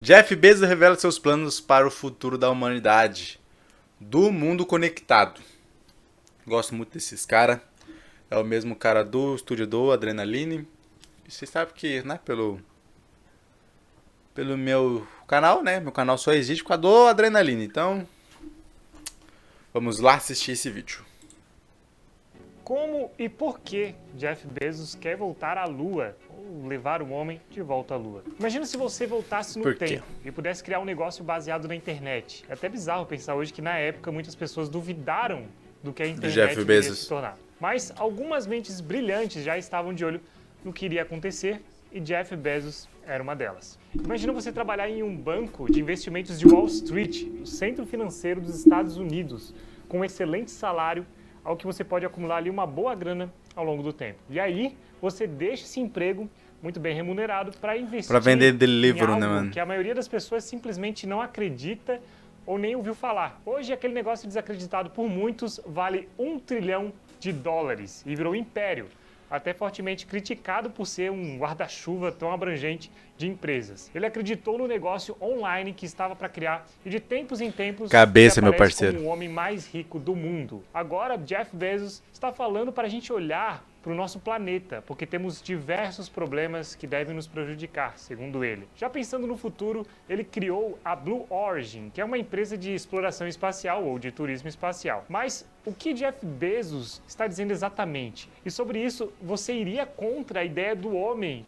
Jeff Bezos revela seus planos para o futuro da humanidade, do mundo conectado. Gosto muito desses caras. É o mesmo cara do estúdio do Adrenaline. E você sabe que, né, pelo meu canal, né? Meu canal só existe por causa do Adrenaline. Então, vamos lá assistir esse vídeo. Como e por que Jeff Bezos quer voltar à Lua, ou levar o homem de volta à Lua? Imagina se você voltasse no Por quê? tempo e pudesse criar um negócio baseado na internet. É até bizarro pensar hoje que na época muitas pessoas duvidaram do que a internet Jeff viria Bezos. se tornar. Mas algumas mentes brilhantes já estavam de olho no que iria acontecer e Jeff Bezos era uma delas. Imagina você trabalhar em um banco de investimentos de Wall Street, o centro financeiro dos Estados Unidos, com um excelente salário, ao que você pode acumular ali uma boa grana ao longo do tempo. E aí, você deixa esse emprego muito bem remunerado para investir Pra vender em Deliveroo, algo né, mano? que a maioria das pessoas simplesmente não acredita ou nem ouviu falar. Hoje, aquele negócio desacreditado por muitos vale $1 trilhão e virou império, até fortemente criticado por ser um guarda-chuva tão abrangente de empresas. Ele acreditou no negócio online que estava para criar e de tempos em tempos Cabeça, ele meu aparece parceiro. como o homem mais rico do mundo. Agora, Jeff Bezos está falando para a gente olhar para o nosso planeta, porque temos diversos problemas que devem nos prejudicar, segundo ele. Já pensando no futuro, ele criou a Blue Origin, que é uma empresa de exploração espacial ou de turismo espacial. Mas o que Jeff Bezos está dizendo exatamente? E sobre isso, você iria contra a ideia do homem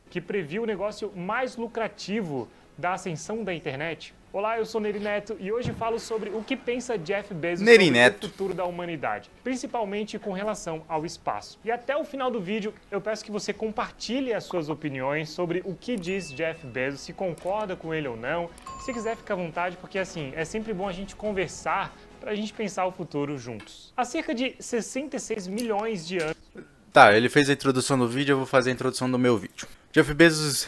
que previu o negócio mais lucrativo da ascensão da internet? Olá, eu sou Neri Neto e hoje falo sobre o que pensa Jeff Bezos Neri sobre Neto. o futuro da humanidade, principalmente com relação ao espaço. E até o final do vídeo, eu peço que você compartilhe as suas opiniões sobre o que diz Jeff Bezos, se concorda com ele ou não. Se quiser, fica à vontade, porque assim, é sempre bom a gente conversar para a gente pensar o futuro juntos. Há cerca de 66 milhões de anos, Tá, ele fez a introdução do vídeo, eu vou fazer a introdução do meu vídeo. Jeff Bezos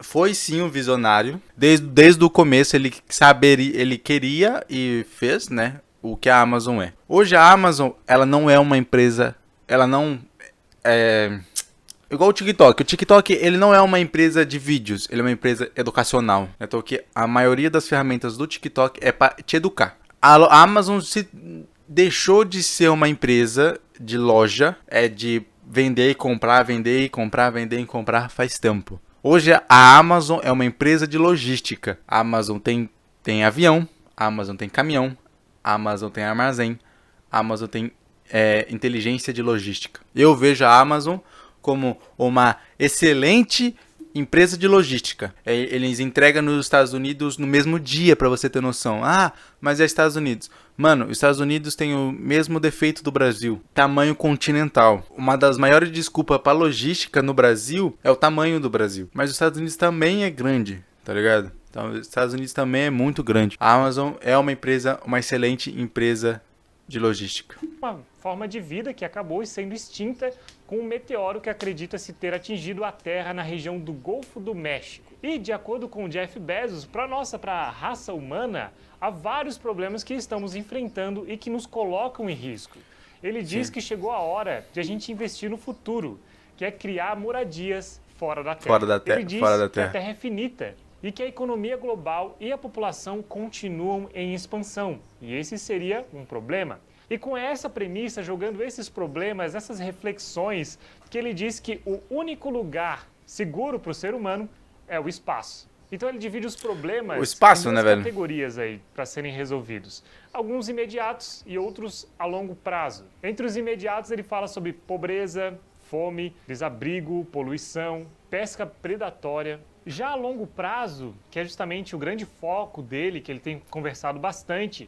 foi sim um visionário. Desde o começo ele queria e fez, né, o que a Amazon é. Hoje a Amazon, ela não é uma empresa, ela não é igual o TikTok. O TikTok, ele não é uma empresa de vídeos, ele é uma empresa educacional. Então que a maioria das ferramentas do TikTok é para te educar. A Amazon se deixou de ser uma empresa de loja, é de vender e comprar, vender e comprar, vender e comprar faz tempo. Hoje a Amazon é uma empresa de logística. A Amazon tem avião, a Amazon tem caminhão, a Amazon tem armazém, a Amazon tem inteligência de logística. Eu vejo a Amazon como uma excelente empresa de logística. Eles entregam nos Estados Unidos no mesmo dia, para você ter noção. Ah, mas é Estados Unidos. Mano, os Estados Unidos tem o mesmo defeito do Brasil, tamanho continental. Uma das maiores desculpas para logística no Brasil é o tamanho do Brasil. Mas os Estados Unidos também é grande, tá ligado? Então, os Estados Unidos também é muito grande. A Amazon é uma excelente empresa de logística. uma forma de vida que acabou sendo extinta com um meteoro que acredita-se ter atingido a Terra na região do Golfo do México. E, de acordo com Jeff Bezos, para a raça humana, há vários problemas que estamos enfrentando e que nos colocam em risco. Ele diz que chegou a hora de a gente investir no futuro, que é criar moradias fora da Terra. Fora da Ele diz fora da que a Terra. Terra é finita e que a economia global e a população continuam em expansão. E esse seria um problema. E com essa premissa, jogando esses problemas, essas reflexões, que ele diz que o único lugar seguro para o ser humano é o espaço. Então ele divide os problemas O espaço, em né, duas velho? categorias aí para serem resolvidos. Alguns imediatos e outros a longo prazo. Entre os imediatos ele fala sobre pobreza, fome, desabrigo, poluição, pesca predatória. Já a longo prazo, que é justamente o grande foco dele, que ele tem conversado bastante,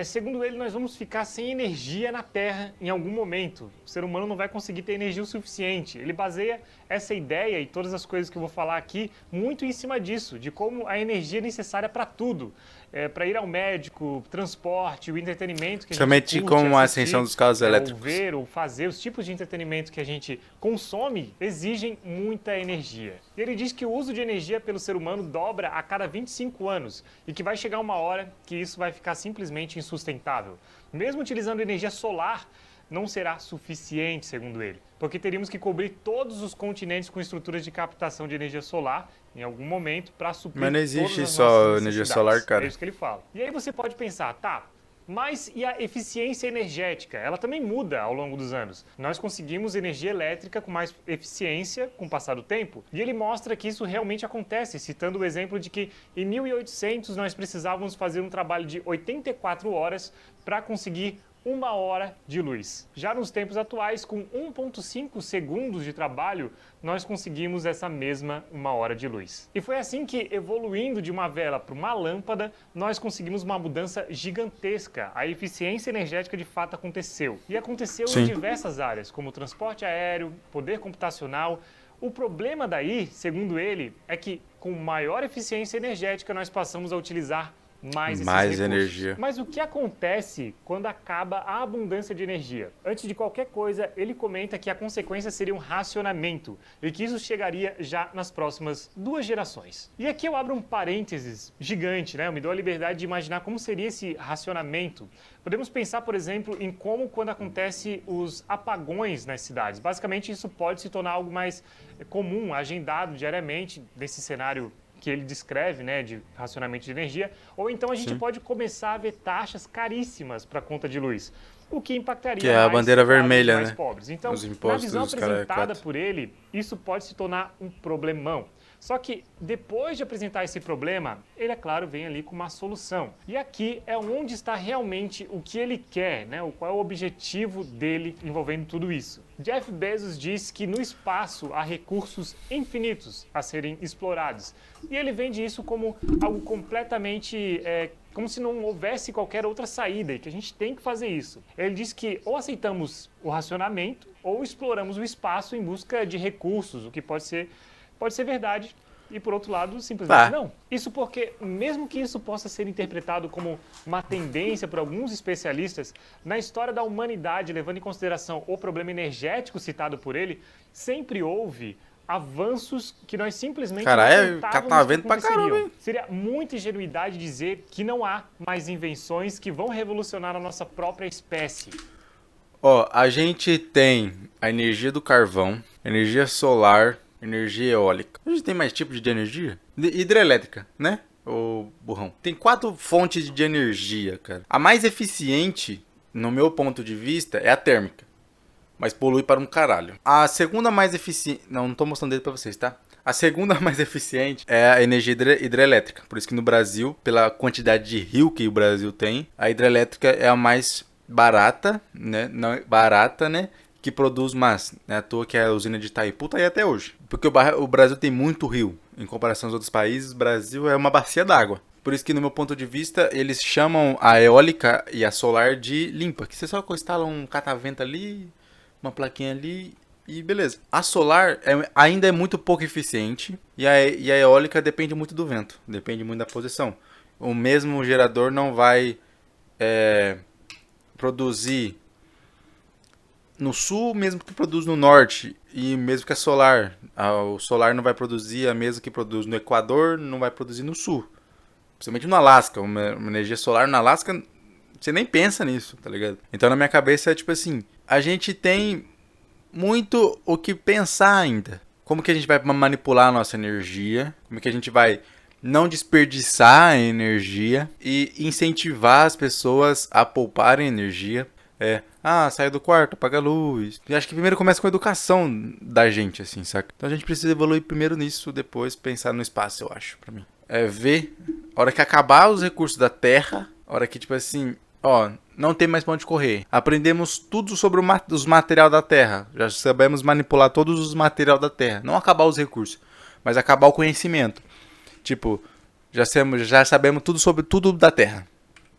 segundo ele, nós vamos ficar sem energia na Terra em algum momento. O ser humano não vai conseguir ter energia o suficiente. Ele baseia essa ideia e todas as coisas que eu vou falar aqui muito em cima disso, de como a energia é necessária para tudo. Para ir ao médico, transporte, o entretenimento que a Somente gente curte, com a assistir, ascensão dos carros ou elétricos. ver, ou fazer, os tipos de entretenimento que a gente consome exigem muita energia. E ele diz que o uso de energia pelo ser humano dobra a cada 25 anos e que vai chegar uma hora que isso vai ficar simplesmente insustentável. Mesmo utilizando energia solar, não será suficiente, segundo ele, porque teríamos que cobrir todos os continentes com estruturas de captação de energia solar em algum momento para suprir Mas não todas existe as só nossas energia necessidades. solar, cara. É isso que ele fala. E aí você pode pensar, tá, mas e a eficiência energética? Ela também muda ao longo dos anos. Nós conseguimos energia elétrica com mais eficiência com o passar do tempo. E ele mostra que isso realmente acontece, citando o exemplo de que em 1800 nós precisávamos fazer um trabalho de 84 horas para conseguir 1 hora de luz. Já nos tempos atuais, com 1,5 segundos de trabalho, nós conseguimos essa mesma 1 hora de luz. E foi assim que, evoluindo de uma vela para uma lâmpada, nós conseguimos uma mudança gigantesca. A eficiência energética de fato aconteceu. E aconteceu Sim. em diversas áreas, como transporte aéreo, poder computacional. O problema daí, segundo ele, é que com maior eficiência energética nós passamos a utilizar mais esses recursos. energia. Mas o que acontece quando acaba a abundância de energia? Antes de qualquer coisa, ele comenta que a consequência seria um racionamento e que isso chegaria já nas próximas 2 gerações. E aqui eu abro um parênteses gigante, né? Eu me dou a liberdade de imaginar como seria esse racionamento. Podemos pensar, por exemplo, em como quando acontece os apagões nas cidades. Basicamente, isso pode se tornar algo mais comum, agendado diariamente nesse cenário que ele descreve, né, de racionamento de energia, ou então a gente pode começar a ver taxas caríssimas para a conta de luz, o que impactaria Que é a mais, bandeira claro, vermelha, os mais né? pobres. Então, Os na impostos visão dos caras apresentada quatro. por ele, isso pode se tornar um problemão. Só que depois de apresentar esse problema, ele, é claro, vem ali com uma solução. E aqui é onde está realmente o que ele quer, né? Qual é o objetivo dele envolvendo tudo isso. Jeff Bezos diz que no espaço há recursos infinitos a serem explorados. E ele vende isso como algo completamente como se não houvesse qualquer outra saída e que a gente tem que fazer isso. Ele diz que ou aceitamos o racionamento ou exploramos o espaço em busca de recursos, o que pode ser verdade. E, por outro lado, simplesmente não. Isso porque, mesmo que isso possa ser interpretado como uma tendência por alguns especialistas, na história da humanidade, levando em consideração o problema energético citado por ele, sempre houve avanços que nós simplesmente não contávamos que aconteceriam. Seria muita ingenuidade dizer que não há mais invenções que vão revolucionar a nossa própria espécie. Ó, a gente tem a energia do carvão, energia solar, energia eólica. A gente tem mais tipos de energia? Hidrelétrica, né? Ô, burrão. Tem 4 fontes de energia, cara. A mais eficiente, no meu ponto de vista, é a térmica. Mas polui para um caralho. A segunda mais eficiente... Não tô mostrando ele pra vocês, tá? A segunda mais eficiente é a energia hidrelétrica. Por isso que no Brasil, pela quantidade de rio que o Brasil tem, a hidrelétrica é a mais barata, né? Não, barata, né? Que produz mais, né? À toa que a usina de Itaipu tá aí até hoje. Porque o Brasil tem muito rio. Em comparação aos outros países, o Brasil é uma bacia d'água. Por isso que, no meu ponto de vista, eles chamam a eólica e a solar de limpa. Que você só instala um catavento ali, uma plaquinha ali e beleza. A solar ainda é muito pouco eficiente e a eólica depende muito do vento. Depende muito da posição. O mesmo gerador não vai produzir no sul, mesmo que produz no norte, e mesmo que a solar. O solar não vai produzir a mesma que produz no Equador, não vai produzir no sul. Principalmente no Alasca. Uma energia solar no Alasca, você nem pensa nisso, tá ligado? Então na minha cabeça é tipo assim, a gente tem muito o que pensar ainda. Como que a gente vai manipular a nossa energia, como que a gente vai não desperdiçar a energia e incentivar as pessoas a pouparem energia. Sai do quarto, apaga a luz. E acho que primeiro começa com a educação da gente, assim, saca? Então a gente precisa evoluir primeiro nisso, depois pensar no espaço, eu acho, pra mim. Ver, a hora que acabar os recursos da Terra, a hora que, tipo assim, não tem mais pra onde correr. Aprendemos tudo sobre os materiais da Terra. Já sabemos manipular todos os materiais da Terra. Não acabar os recursos, mas acabar o conhecimento. Tipo, já sabemos tudo sobre tudo da Terra.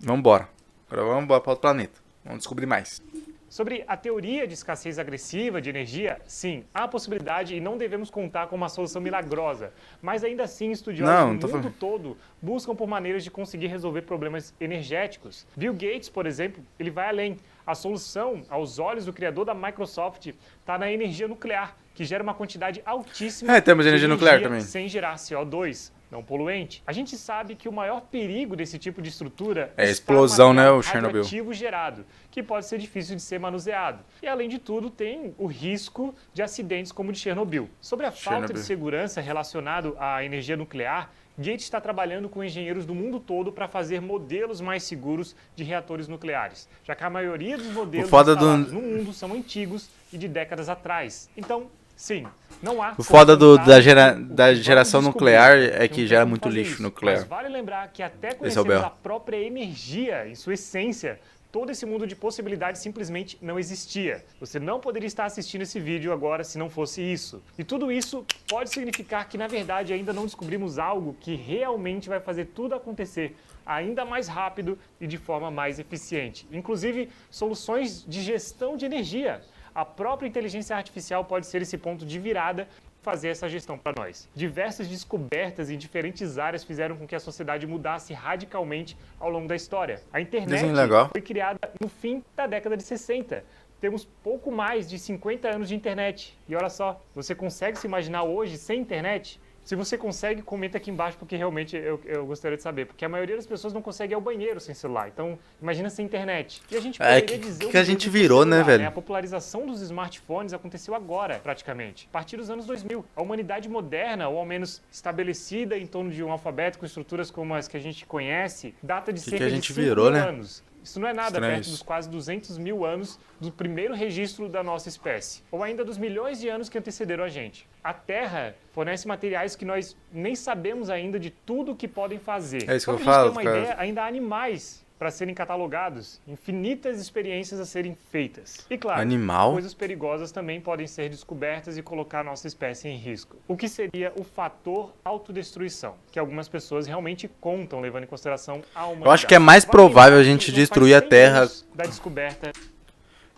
Vamos embora. Agora vamos embora para outro planeta. Vamos descobrir mais. Sobre a teoria de escassez agressiva de energia, sim, há possibilidade e não devemos contar com uma solução milagrosa. Mas ainda assim, estudiosos do mundo todo buscam por maneiras de conseguir resolver problemas energéticos. Bill Gates, por exemplo, ele vai além. A solução, aos olhos do criador da Microsoft, está na energia nuclear, que gera uma quantidade altíssima temos de energia nuclear também. sem gerar CO2. não poluente. A gente sabe que o maior perigo desse tipo de estrutura É a está explosão, no né, material o Chernobyl. radioativo gerado, que pode ser difícil de ser manuseado. E além de tudo, tem o risco de acidentes como o de Chernobyl. Sobre a falta de Chernobyl. segurança relacionada à energia nuclear, Gates está trabalhando com engenheiros do mundo todo para fazer modelos mais seguros de reatores nucleares, já que a maioria dos modelos foda instalados no mundo são antigos e de décadas atrás. Então, sim, não há O foda como contar da o que geração vamos nuclear descobrir. é Não que tem gera como muito fazer lixo isso. nuclear. Mas vale lembrar que até Esse é o conhecemos B.O. a própria energia em sua essência, todo esse mundo de possibilidades simplesmente não existia. Você não poderia estar assistindo esse vídeo agora se não fosse isso. E tudo isso pode significar que, na verdade, ainda não descobrimos algo que realmente vai fazer tudo acontecer ainda mais rápido e de forma mais eficiente. Inclusive, soluções de gestão de energia. A própria inteligência artificial pode ser esse ponto de virada, fazer essa gestão para nós. Diversas descobertas em diferentes áreas fizeram com que a sociedade mudasse radicalmente ao longo da história. A internet Desenho legal. foi criada no fim da década de 60. Temos pouco mais de 50 anos de internet. E olha só, você consegue se imaginar hoje sem internet? Se você consegue, comenta aqui embaixo, porque realmente eu gostaria de saber. Porque a maioria das pessoas não consegue ir ao banheiro sem celular. Então, imagina sem internet. E a gente poderia dizer que a gente mesmo virou, celular, né, velho? A popularização dos smartphones aconteceu agora, praticamente. A partir dos anos 2000. A humanidade moderna, ou ao menos estabelecida em torno de um alfabeto com estruturas como as que a gente conhece, data de cerca a de gente 5 virou, mil né? anos. Isso não é nada Estranho perto isso. dos quase 200 mil anos do primeiro registro da nossa espécie, ou ainda dos milhões de anos que antecederam a gente. A Terra fornece materiais que nós nem sabemos ainda de tudo o que podem fazer. É isso que Só eu pra falo, gente ter uma cara. ideia, ainda há animais para serem catalogados, infinitas experiências a serem feitas. E claro, Animal? coisas perigosas também podem ser descobertas e colocar a nossa espécie em risco. O que seria o fator autodestruição, que algumas pessoas realmente contam, levando em consideração a humanidade. Eu acho que é mais Vale provável a lembrar gente que não faz destruir a 100 Terra. anos da descoberta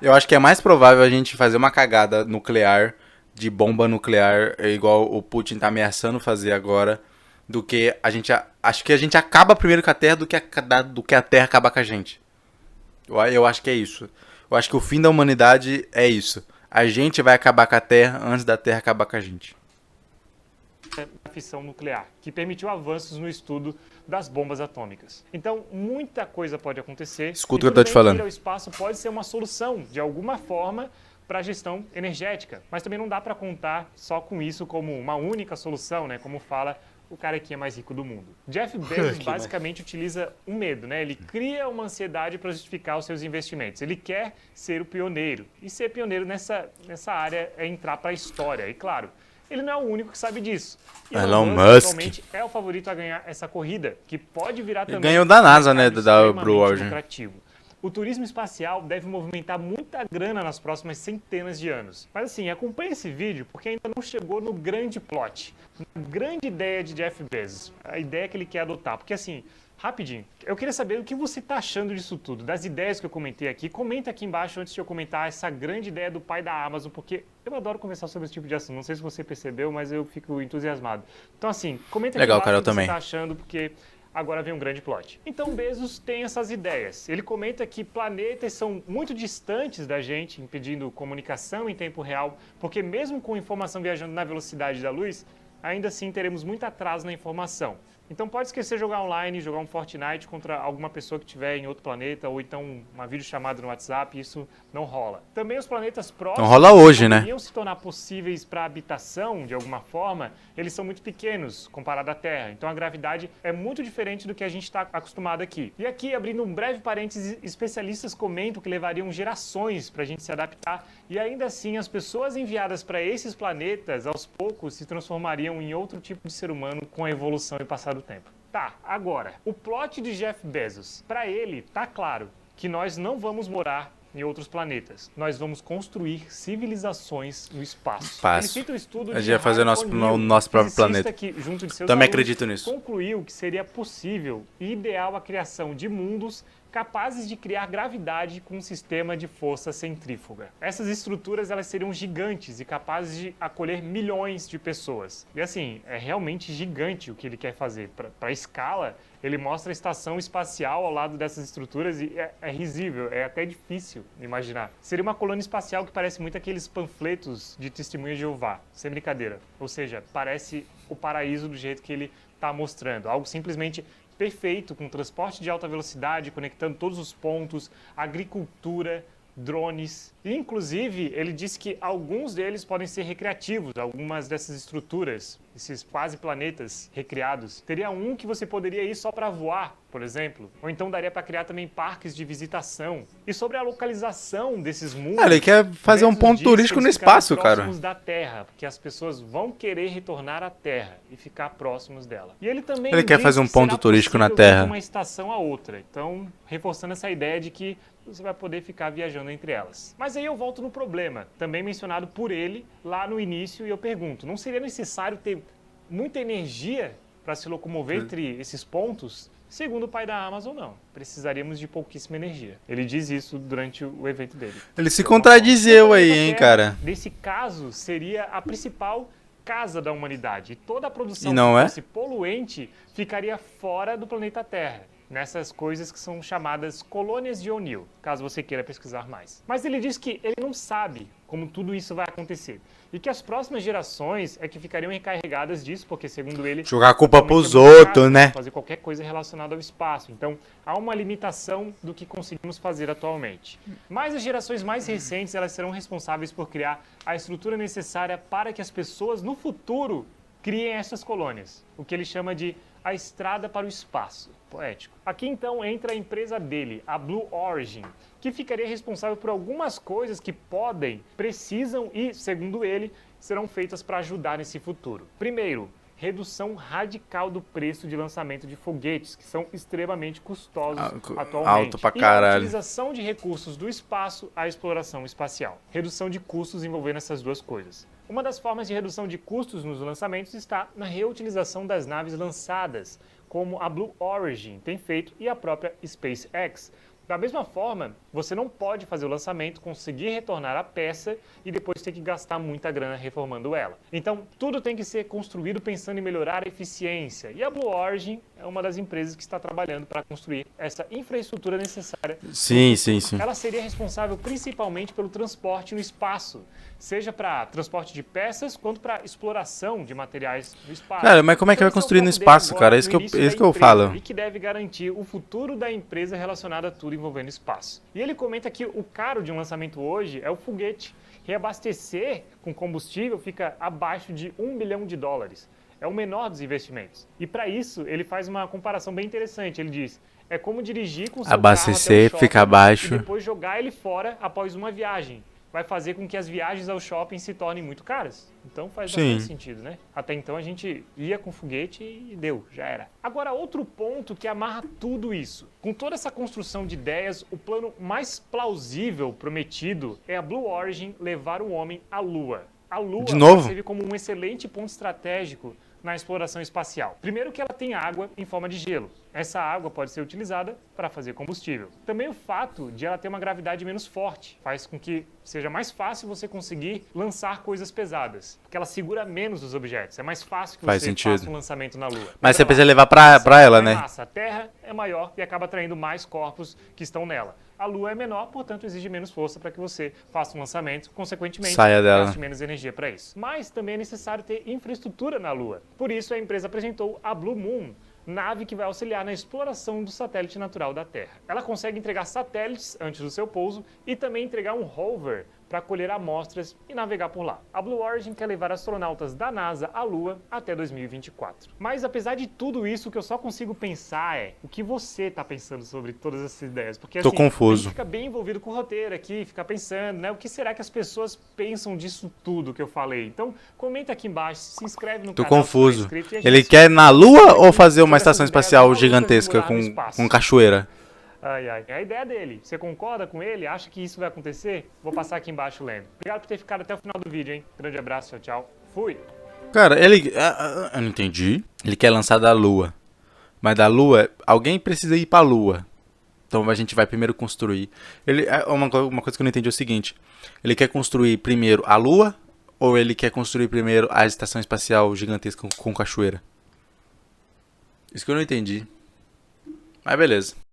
Eu acho que é mais provável a gente fazer uma cagada nuclear, de bomba nuclear, igual o Putin tá ameaçando fazer agora, do que a gente... Acho que a gente acaba primeiro com a Terra do que a Terra acaba com a gente. Eu acho que é isso. Eu acho que o fim da humanidade é isso. A gente vai acabar com a Terra antes da Terra acabar com a gente. da fissão nuclear, que permitiu avanços no estudo das bombas atômicas. Então, muita coisa pode acontecer. Escuta o que eu e tô tudo te bem falando. que ir ao espaço pode ser uma solução, de alguma forma, para a gestão energética. Mas também não dá para contar só com isso como uma única solução, né? Como fala o cara que é mais rico do mundo. Jeff Bezos basicamente utiliza um medo, né? Ele cria uma ansiedade para justificar os seus investimentos. Ele quer ser o pioneiro. E ser pioneiro nessa área é entrar para a história. E claro, ele não é o único que sabe disso. Elon Musk atualmente é o favorito a ganhar essa corrida, que pode virar também ganhou da NASA, um né, mercado da extremamente Blue Origin. lucrativo. O turismo espacial deve movimentar muita grana nas próximas centenas de anos. Mas assim, acompanhe esse vídeo porque ainda não chegou no grande plot, na grande ideia de Jeff Bezos, a ideia que ele quer adotar. Porque assim, rapidinho, eu queria saber o que você está achando disso tudo, das ideias que eu comentei aqui. Comenta aqui embaixo antes de eu comentar essa grande ideia do pai da Amazon, porque eu adoro conversar sobre esse tipo de assunto. Não sei se você percebeu, mas eu fico entusiasmado. Então assim, comenta aqui Legal, embaixo cara, eu o que você também. está achando, porque agora vem um grande plot. Então Bezos tem essas ideias. Ele comenta que planetas são muito distantes da gente, impedindo comunicação em tempo real, porque mesmo com informação viajando na velocidade da luz, ainda assim teremos muito atraso na informação. Então pode esquecer de jogar online, jogar um Fortnite contra alguma pessoa que estiver em outro planeta, ou então uma videochamada no WhatsApp, isso não rola. Também os planetas próximos Não rola hoje, que né? poderiam se tornar possíveis para habitação, de alguma forma, eles são muito pequenos comparado à Terra. Então a gravidade é muito diferente do que a gente está acostumado aqui. E aqui, abrindo um breve parênteses, especialistas comentam que levariam gerações para a gente se adaptar, e ainda assim as pessoas enviadas para esses planetas, aos poucos, se transformariam em outro tipo de ser humano com a evolução e passar do tempo. Tá, agora, o plot de Jeff Bezos. Para ele, tá claro que nós não vamos morar em outros planetas. Nós vamos construir civilizações no espaço. Ele cita o estudo A gente de vai fazer Harry O'Neill, nosso próprio fisicista planeta. que, junto de seus Também alunos, acredito nisso. concluiu que seria possível e ideal a criação de mundos capazes de criar gravidade com um sistema de força centrífuga. Essas estruturas elas seriam gigantes e capazes de acolher milhões de pessoas. E assim, é realmente gigante o que ele quer fazer. Para a escala, ele mostra a estação espacial ao lado dessas estruturas e é risível, é até difícil imaginar. Seria uma colônia espacial que parece muito aqueles panfletos de Testemunha de Jeová, sem brincadeira. Ou seja, parece o paraíso do jeito que ele está mostrando. Algo simplesmente perfeito, com transporte de alta velocidade, conectando todos os pontos, agricultura, drones. E, inclusive, ele disse que alguns deles podem ser recreativos, algumas dessas estruturas, esses quase planetas recriados. Teria um que você poderia ir só para voar, por exemplo, ou então daria para criar também parques de visitação. E sobre a localização desses mundos... Ele quer fazer um Bezos ponto diz turístico que no eles ficarem espaço, cara. próximos da Terra, porque as pessoas vão querer retornar à Terra e ficar próximos dela. E ele também Ele quer diz fazer um que ponto será turístico na possível ir Terra. de uma estação a outra. Então, reforçando essa ideia de que você vai poder ficar viajando entre elas. Mas aí eu volto no problema, também mencionado por ele lá no início, e eu pergunto, não seria necessário ter muita energia para se locomover entre esses pontos? Segundo o pai da Amazon, não. Precisaríamos de pouquíssima energia. Ele diz isso durante o evento dele. Ele se contradizeu aí, hein, cara. Nesse caso, seria a principal casa da humanidade. E toda a produção E não que é? fosse poluente ficaria fora do planeta Terra. Nessas coisas que são chamadas colônias de O'Neill, caso você queira pesquisar mais. Mas ele diz que ele não sabe como tudo isso vai acontecer. E que as próximas gerações é que ficariam encarregadas disso, porque, segundo ele... Jogar a culpa realmente pros é muito outros, caro né? fazer qualquer coisa relacionada ao espaço. Então, há uma limitação do que conseguimos fazer atualmente. Mas as gerações mais recentes, elas serão responsáveis por criar a estrutura necessária para que as pessoas, no futuro, criem essas colônias. O que ele chama de a estrada para o espaço. Poético. Aqui então entra a empresa dele, a Blue Origin, que ficaria responsável por algumas coisas que podem, precisam e, segundo ele, serão feitas para ajudar nesse futuro. Primeiro, redução radical do preço de lançamento de foguetes, que são extremamente custosos atualmente. Alto pra E a caralho. utilização de recursos do espaço à exploração espacial. Redução de custos envolvendo essas duas coisas. Uma das formas de redução de custos nos lançamentos está na reutilização das naves lançadas, como a Blue Origin tem feito e a própria SpaceX. Da mesma forma, você não pode fazer o lançamento, conseguir retornar a peça e depois ter que gastar muita grana reformando ela. Então, tudo tem que ser construído pensando em melhorar a eficiência. E a Blue Origin é uma das empresas que está trabalhando para construir essa infraestrutura necessária. Sim, sim, sim. Ela seria responsável principalmente pelo transporte no espaço, seja para transporte de peças, quanto para exploração de materiais no espaço. Cara, mas como é que vai Esse o construir no foco dele espaço, agora, cara? no Isso que eu, início isso da que eu empresa, falo. E que deve garantir o futuro da empresa relacionado a tudo envolvendo espaço. E ele comenta que o caro de um lançamento hoje é o foguete. Reabastecer com combustível fica abaixo de $1 bilhão. É o menor dos investimentos. E para isso, ele faz uma comparação bem interessante. Ele diz, é como dirigir com o seu Abastecer, carro até o fica shopping abaixo. e depois jogar ele fora após uma viagem. Vai fazer com que as viagens ao shopping se tornem muito caras. Então faz bastante sentido, né? Até então a gente ia com foguete e deu, já era. Agora, outro ponto que amarra tudo isso. Com toda essa construção de ideias, o plano mais plausível prometido é a Blue Origin levar o homem à Lua. A Lua De novo? vai servir como um excelente ponto estratégico na exploração espacial. Primeiro que ela tem água em forma de gelo. Essa água pode ser utilizada para fazer combustível. Também o fato de ela ter uma gravidade menos forte faz com que seja mais fácil você conseguir lançar coisas pesadas, porque ela segura menos os objetos. É mais fácil que Faz você sentido. faça um lançamento na Lua. Mas você Lembra precisa lá, levar pra ela, né? massa. A Terra é maior e acaba atraindo mais corpos que estão nela. A Lua é menor, portanto exige menos força para que você faça um lançamento, consequentemente Saia dela. gaste menos energia para isso. Mas também é necessário ter infraestrutura na Lua. Por isso a empresa apresentou a Blue Moon, nave que vai auxiliar na exploração do satélite natural da Terra. Ela consegue entregar satélites antes do seu pouso e também entregar um rover para colher amostras e navegar por lá. A Blue Origin quer levar astronautas da NASA à Lua até 2024. Mas apesar de tudo isso, o que eu só consigo pensar é o que você está pensando sobre todas essas ideias. Porque Tô assim, confuso. a gente fica bem envolvido com o roteiro aqui, fica pensando, né? O que será que as pessoas pensam disso tudo que eu falei? Então, comenta aqui embaixo, se inscreve no Tô canal. se não é confuso. inscrito, e a Ele gente quer na Lua ou fazer uma todas estação essas ideias espacial malucas de gigantesca morar no com espaço. cachoeira? Ai, ai. É a ideia dele. Você concorda com ele? Acha que isso vai acontecer? Vou passar aqui embaixo lendo. Obrigado por ter ficado até o final do vídeo, hein? Grande abraço, tchau, tchau. Fui! Cara, ele... eu não entendi. Ele quer lançar da Lua. Mas da Lua, alguém precisa ir pra Lua. Então a gente vai primeiro construir. Uma coisa que eu não entendi é o seguinte. Ele quer construir primeiro a Lua ou ele quer construir primeiro a estação espacial gigantesca com cachoeira? Isso que eu não entendi. Mas beleza.